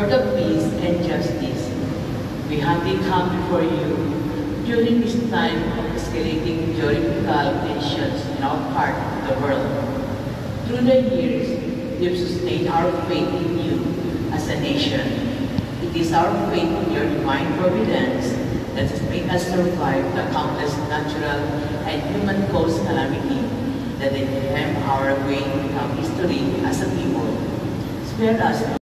Lord of peace and justice, we humbly come before you during this time of escalating geopolitical tensions in our part of the world. Through the years, we have sustained our faith in you as a nation. It is our faith in your divine providence that has made us survive the countless natural and human-caused calamity that have come our way from history as a people. Spare us